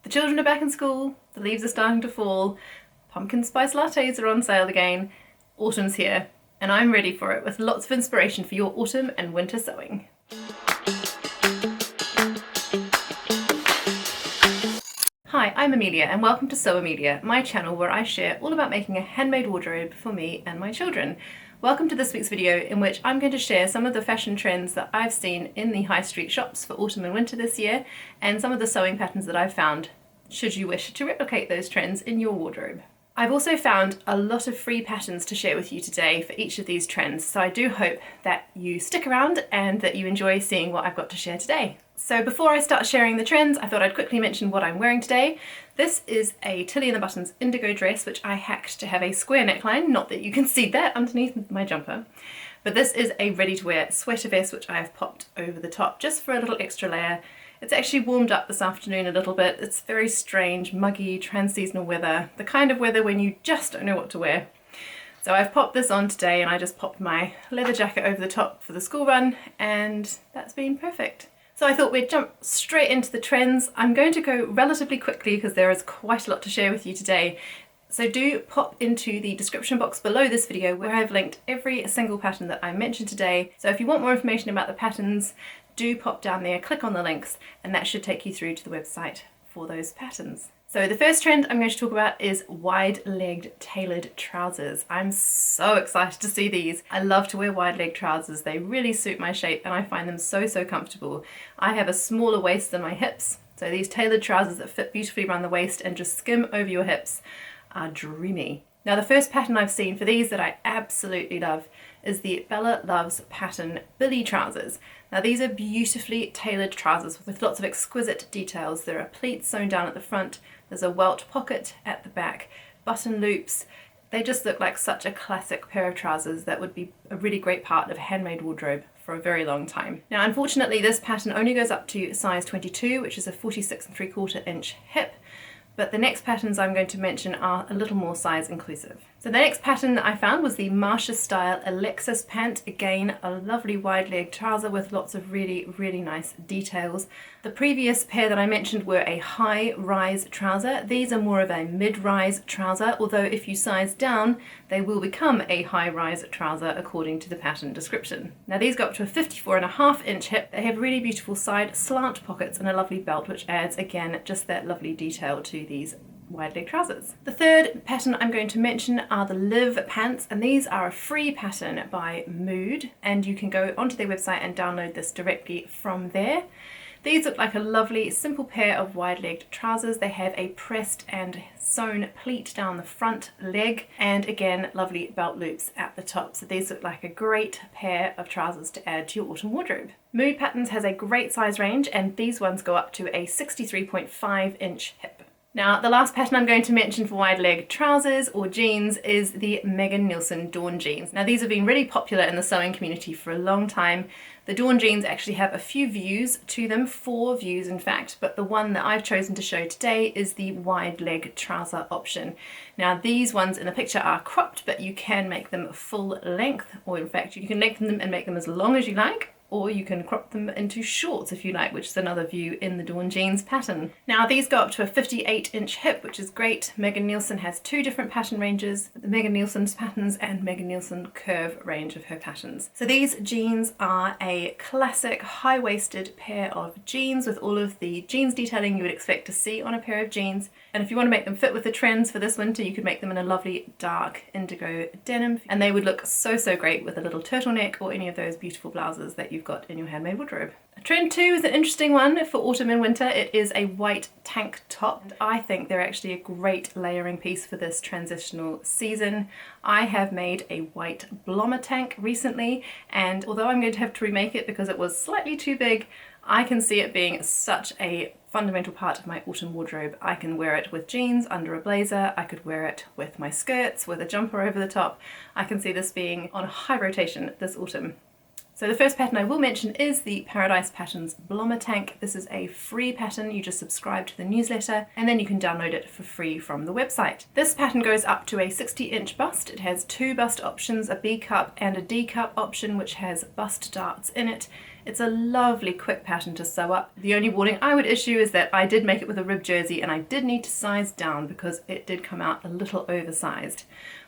The children are back in school, the leaves are starting to fall, pumpkin spice lattes are on sale again, autumn's here, and I'm ready for it with lots of inspiration for your autumn and winter sewing. Hi, I'm Amelia and welcome to Sew Amelia, my channel where I share all about making a handmade wardrobe for me and my children. Welcome to this week's video in which I'm going to share some of the fashion trends that I've seen in the high street shops for autumn and winter this year, and some of the sewing patterns that I've found should you wish to replicate those trends in your wardrobe. I've also found a lot of free patterns to share with you today for each of these trends, so I do hope that you stick around and that you enjoy seeing what I've got to share today. So before I start sharing the trends, I thought I'd quickly mention what I'm wearing today. This is a Tilly and the Buttons indigo dress, which I hacked to have a square neckline, not that you can see that underneath my jumper. But this is a ready-to-wear sweater vest, which I have popped over the top just for a little extra layer. It's actually warmed up this afternoon a little bit. It's very strange, muggy, trans-seasonal weather, the kind of weather when you just don't know what to wear. So I've popped this on today and I just popped my leather jacket over the top for the school run, and that's been perfect. So I thought we'd jump straight into the trends. I'm going to go relatively quickly because there is quite a lot to share with you today. So do pop into the description box below this video where I've linked every single pattern that I mentioned today. So if you want more information about the patterns, do pop down there, click on the links, and that should take you through to the website for those patterns. So the first trend I'm going to talk about is wide-legged tailored trousers. I'm so excited to see these. I love to wear wide-legged trousers. They really suit my shape and I find them so comfortable. I have a smaller waist than my hips, so these tailored trousers that fit beautifully around the waist and just skim over your hips are dreamy. Now the first pattern I've seen for these that I absolutely love is the Bella Loves pattern Billy trousers. Now these are beautifully tailored trousers with lots of exquisite details. There are pleats sewn down at the front, there's a welt pocket at the back, button loops. They just look like such a classic pair of trousers that would be a really great part of a handmade wardrobe for a very long time. Now unfortunately this pattern only goes up to size 22, which is a 46 3/4 inch hip. But the next patterns I'm going to mention are a little more size inclusive. So the next pattern that I found was the Marsha style Alexis pant. Again, a lovely wide leg trouser with lots of really nice details. The previous pair that I mentioned were a high rise trouser. These are more of a mid-rise trouser, although if you size down, they will become a high rise trouser according to the pattern description. Now these go up to a 54.5 inch hip. They have really beautiful side slant pockets and a lovely belt, which adds again just that lovely detail to these wide leg trousers. The third pattern I'm going to mention are the Liv pants, and these are a free pattern by Mood, and you can go onto their website and download this directly from there. These look like a lovely simple pair of wide-legged trousers. They have a pressed and sewn pleat down the front leg and again lovely belt loops at the top. So these look like a great pair of trousers to add to your autumn wardrobe. Mood Patterns has a great size range and these ones go up to a 63.5 inch hip. Now the last pattern I'm going to mention for wide leg trousers or jeans is the Megan Nielsen Dawn jeans. Now these have been really popular in the sewing community for a long time. The Dawn jeans actually have a few views to them, 4 views in fact, but the one that I've chosen to show today is the wide leg trouser option. Now these ones in the picture are cropped, but you can make them full length, or in fact you can lengthen them and make them as long as you like, or you can crop them into shorts if you like, which is another view in the Dawn jeans pattern. Now these go up to a 58 inch hip, which is great. Megan Nielsen has 2 different pattern ranges, the Megan Nielsen's patterns and Megan Nielsen curve range of her patterns. So these jeans are a classic high-waisted pair of jeans with all of the jeans detailing you would expect to see on a pair of jeans. And if you want to make them fit with the trends for this winter, you could make them in a lovely dark indigo denim, and they would look so great with a little turtleneck or any of those beautiful blouses that you've got in your handmade wardrobe. Trend 2 is an interesting one for autumn and winter. It is a white tank top. And I think they're actually a great layering piece for this transitional season. I have made a white blommer tank recently, and although I'm going to have to remake it because it was slightly too big, I can see it being such a fundamental part of my autumn wardrobe. I can wear it with jeans under a blazer, I could wear it with my skirts, with a jumper over the top. I can see this being on high rotation this autumn. So the first pattern I will mention is the Paradise Patterns Blommer Tank. This is a free pattern. You just subscribe to the newsletter and then you can download it for free from the website. This pattern goes up to a 60-inch bust. It has two bust options, a B cup and a D cup option, which has bust darts in it. It's a lovely quick pattern to sew up. The only warning I would issue is that I did make it with a rib jersey and I did need to size down because it did come out a little oversized.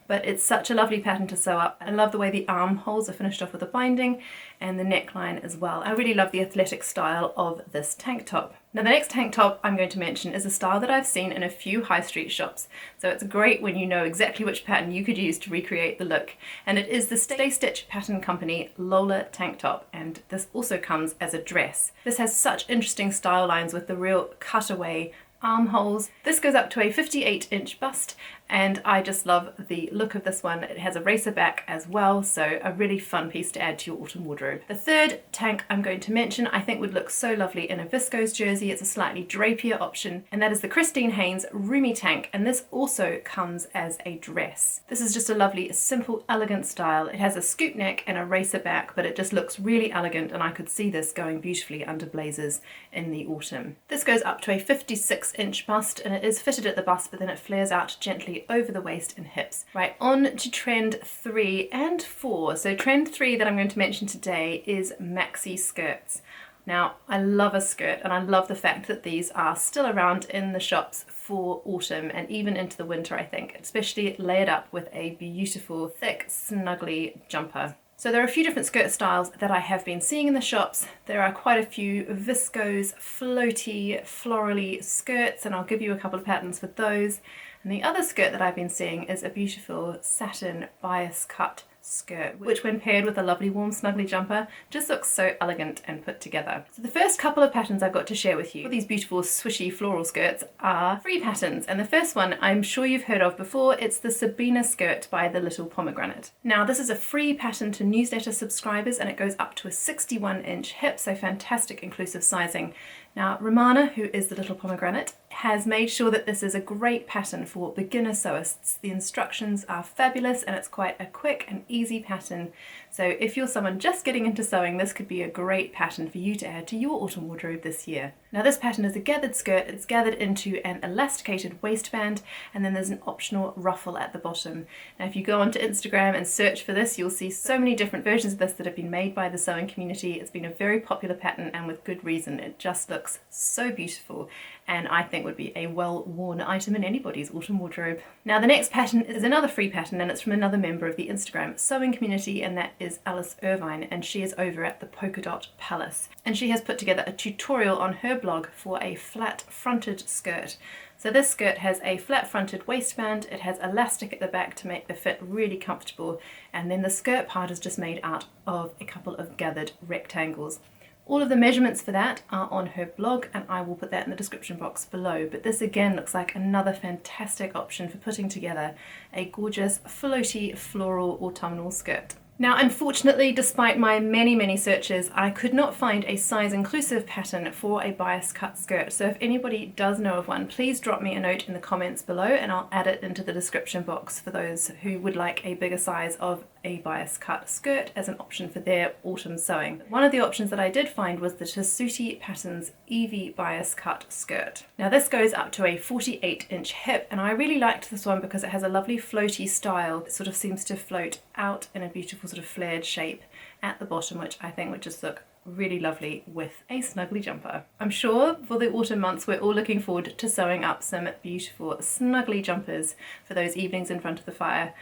But it's such a lovely pattern to sew up. I love the way the armholes are finished off with a binding and the neckline as well. I really love the athletic style of this tank top. Now the next tank top I'm going to mention is a style that I've seen in a few high street shops. So it's great when you know exactly which pattern you could use to recreate the look. And it is the Stay Stitch Pattern Company Lola tank top, and this also comes as a dress. This has such interesting style lines with the real cutaway armholes. This goes up to a 58-inch bust and I just love the look of this one. It has a racer back as well, so a really fun piece to add to your autumn wardrobe. The third tank I'm going to mention I think would look so lovely in a viscose jersey. It's a slightly drapier option, and that is the Christine Haynes Roomy Tank, and this also comes as a dress. This is just a lovely, simple, elegant style. It has a scoop neck and a racer back, but it just looks really elegant, and I could see this going beautifully under blazers in the autumn. This goes up to a 56-inch bust, and it is fitted at the bust, but then it flares out gently over the waist and hips. Right, on to trend 3 and 4. So trend 3 that I'm going to mention today is maxi skirts. Now, I love a skirt, and I love the fact that these are still around in the shops for autumn and even into the winter, I think, especially layered up with a beautiful, thick, snuggly jumper. So there are a few different skirt styles that I have been seeing in the shops. There are quite a few viscose, floaty, florally skirts, and I'll give you a couple of patterns for those. And the other skirt that I've been seeing is a beautiful satin bias cut skirt, which when paired with a lovely warm snuggly jumper just looks so elegant and put together. So the first couple of patterns I've got to share with you for these beautiful swishy floral skirts are free patterns, and the first one I'm sure you've heard of before. It's the Sabina skirt by the Little Pomegranate. Now this is a free pattern to newsletter subscribers and it goes up to a 61-inch hip, so fantastic inclusive sizing. Now Romana, who is the Little Pomegranate, has made sure that this is a great pattern for beginner sewists. The instructions are fabulous and it's quite a quick and easy pattern. So if you're someone just getting into sewing, this could be a great pattern for you to add to your autumn wardrobe this year. Now this pattern is a gathered skirt. It's gathered into an elasticated waistband, and then there's an optional ruffle at the bottom. Now if you go onto Instagram and search for this, you'll see so many different versions of this that have been made by the sewing community. It's been a very popular pattern, and with good reason. It just looks so beautiful, and I think would be a well-worn item in anybody's autumn wardrobe. Now the next pattern is another free pattern, and it's from another member of the Instagram sewing community, and that is Alice Irvine, and she is over at the Polka Dot Palace. And she has put together a tutorial on her blog for a flat-fronted skirt. So this skirt has a flat-fronted waistband, it has elastic at the back to make the fit really comfortable, and then the skirt part is just made out of a couple of gathered rectangles. All of the measurements for that are on her blog, and I will put that in the description box below. But this again looks like another fantastic option for putting together a gorgeous floaty floral autumnal skirt. Now unfortunately, despite my many searches, I could not find a size inclusive pattern for a bias cut skirt. So if anybody does know of one, please drop me a note in the comments below and I'll add it into the description box for those who would like a bigger size of a bias cut skirt as an option for their autumn sewing. One of the options that I did find was the Tessuti Patterns Evie bias cut skirt. Now this goes up to a 48-inch hip, and I really liked this one because it has a lovely floaty style. It sort of seems to float out in a beautiful sort of flared shape at the bottom, which I think would just look really lovely with a snuggly jumper. I'm sure for the autumn months we're all looking forward to sewing up some beautiful snuggly jumpers for those evenings in front of the fire.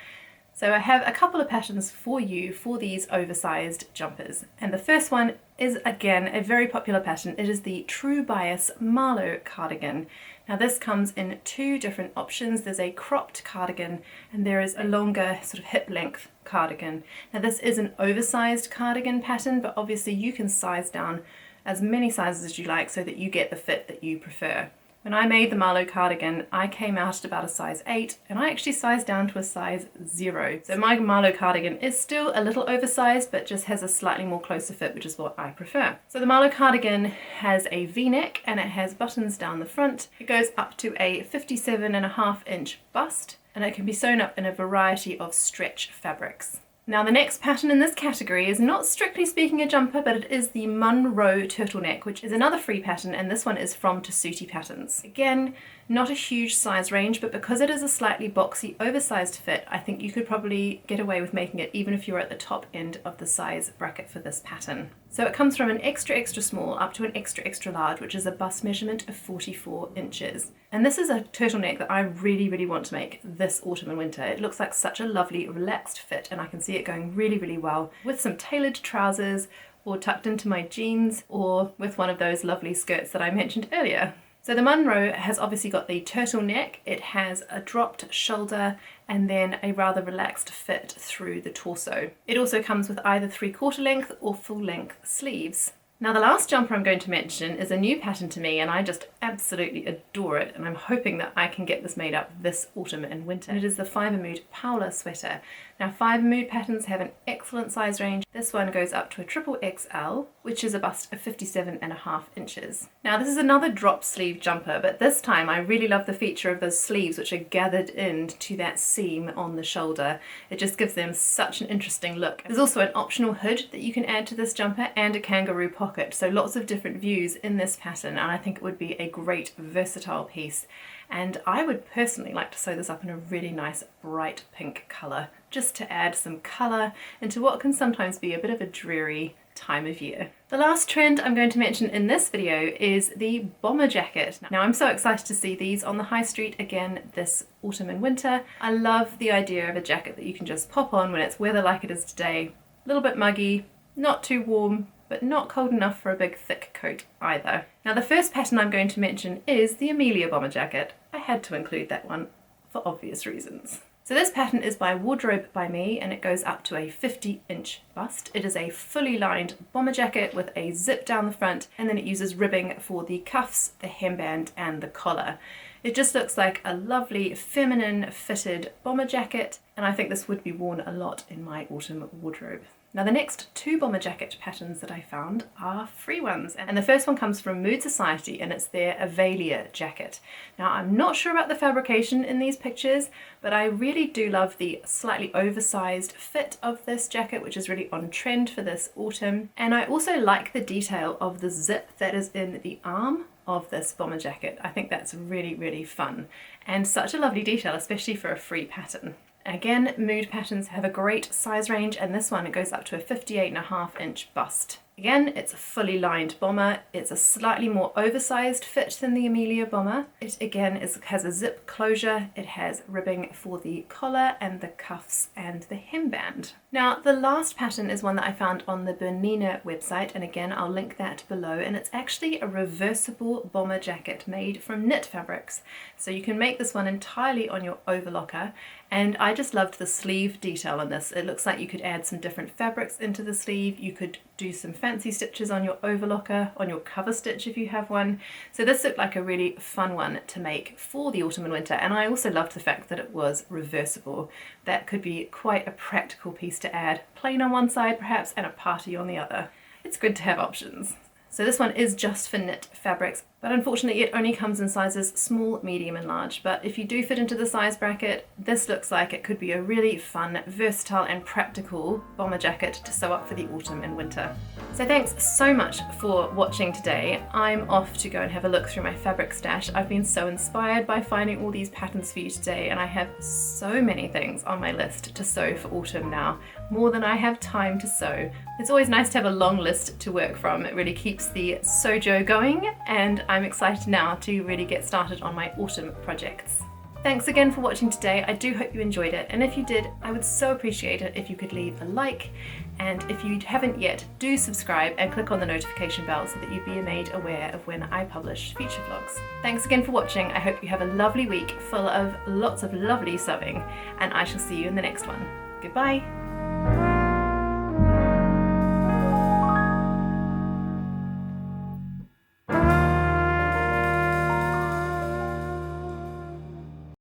So I have a couple of patterns for you for these oversized jumpers, and the first one is again a very popular pattern. It is the True Bias Marlowe cardigan. Now this comes in two different options. There's a cropped cardigan and there is a longer sort of hip length cardigan. Now this is an oversized cardigan pattern, but obviously you can size down as many sizes as you like so that you get the fit that you prefer. When I made the Marlowe cardigan, I came out at about a size 8, and I actually sized down to a size 0. So my Marlowe cardigan is still a little oversized, but just has a slightly more closer fit, which is what I prefer. So the Marlowe cardigan has a V-neck, and it has buttons down the front. It goes up to a 57.5-inch bust, and it can be sewn up in a variety of stretch fabrics. Now the next pattern in this category is not strictly speaking a jumper, but it is the Munro turtleneck, which is another free pattern, and this one is from Tessuti Patterns. Again, not a huge size range, but because it is a slightly boxy, oversized fit, I think you could probably get away with making it even if you're at the top end of the size bracket for this pattern. So it comes from an extra small up to an extra large, which is a bust measurement of 44 inches. And this is a turtleneck that I really want to make this autumn and winter. It looks like such a lovely relaxed fit, and I can see it going really well with some tailored trousers, or tucked into my jeans, or with one of those lovely skirts that I mentioned earlier. So the Munro has obviously got the turtleneck, it has a dropped shoulder, and then a rather relaxed fit through the torso. It also comes with either 3/4 length or full length sleeves. Now the last jumper I'm going to mention is a new pattern to me, and I just absolutely adore it, and I'm hoping that I can get this made up this autumn and winter. It is the Fibre Mood Paola sweater. Now Fibre Mood patterns have an excellent size range. This one goes up to a XXL, which is a bust of 57.5 inches. Now this is another drop sleeve jumper, but this time I really love the feature of those sleeves which are gathered into that seam on the shoulder. It just gives them such an interesting look. There's also an optional hood that you can add to this jumper and a kangaroo pocket, so lots of different views in this pattern, and I think it would be a great versatile piece. And I would personally like to sew this up in a really nice bright pink colour, just to add some colour into what can sometimes be a bit of a dreary time of year. The last trend I'm going to mention in this video is the bomber jacket. Now I'm so excited to see these on the high street again this autumn and winter. I love the idea of a jacket that you can just pop on when it's weather like it is today. A little bit muggy, not too warm, but not cold enough for a big thick coat either. Now the first pattern I'm going to mention is the Amelia bomber jacket. I had to include that one for obvious reasons. So this pattern is by Wardrobe by Me, and it goes up to a 50-inch bust. It is a fully lined bomber jacket with a zip down the front, and then it uses ribbing for the cuffs, the hemband and the collar. It just looks like a lovely feminine fitted bomber jacket, and I think this would be worn a lot in my autumn wardrobe. Now the next two bomber jacket patterns that I found are free ones, and the first one comes from Mood Society, and it's their Amelia jacket. Now I'm not sure about the fabrication in these pictures, but I really do love the slightly oversized fit of this jacket, which is really on trend for this autumn. And I also like the detail of the zip that is in the arm of this bomber jacket. I think that's really fun, and such a lovely detail, especially for a free pattern. Again, Mood patterns have a great size range, and this one it goes up to a 58.5-inch bust. Again, it's a fully lined bomber. It's a slightly more oversized fit than the Amelia bomber. It again has a zip closure. It has ribbing for the collar and the cuffs and the hemband. Now the last pattern is one that I found on the Bernina website, and again I'll link that below, and it's actually a reversible bomber jacket made from knit fabrics. So you can make this one entirely on your overlocker, and I just loved the sleeve detail on this. It looks like you could add some different fabrics into the sleeve. You could do some fancy stitches on your overlocker, on your cover stitch if you have one. So this looked like a really fun one to make for the autumn and winter, and I also loved the fact that it was reversible. That could be quite a practical piece to add, plain on one side perhaps and a party on the other. It's good to have options. So this one is just for knit fabrics, but unfortunately it only comes in sizes small, medium and large. But if you do fit into the size bracket, this looks like it could be a really fun, versatile and practical bomber jacket to sew up for the autumn and winter. So thanks so much for watching today. I'm off to go and have a look through my fabric stash. I've been so inspired by finding all these patterns for you today, and I have so many things on my list to sew for autumn now, more than I have time to sew. It's always nice to have a long list to work from. It really keeps the sojo going, and I'm excited now to really get started on my autumn projects. Thanks again for watching today. I do hope you enjoyed it, and if you did, I would so appreciate it if you could leave a like, and if you haven't yet, do subscribe and click on the notification bell so that you'd be made aware of when I publish future vlogs. Thanks again for watching. I hope you have a lovely week full of lots of lovely sewing, and I shall see you in the next one. Goodbye!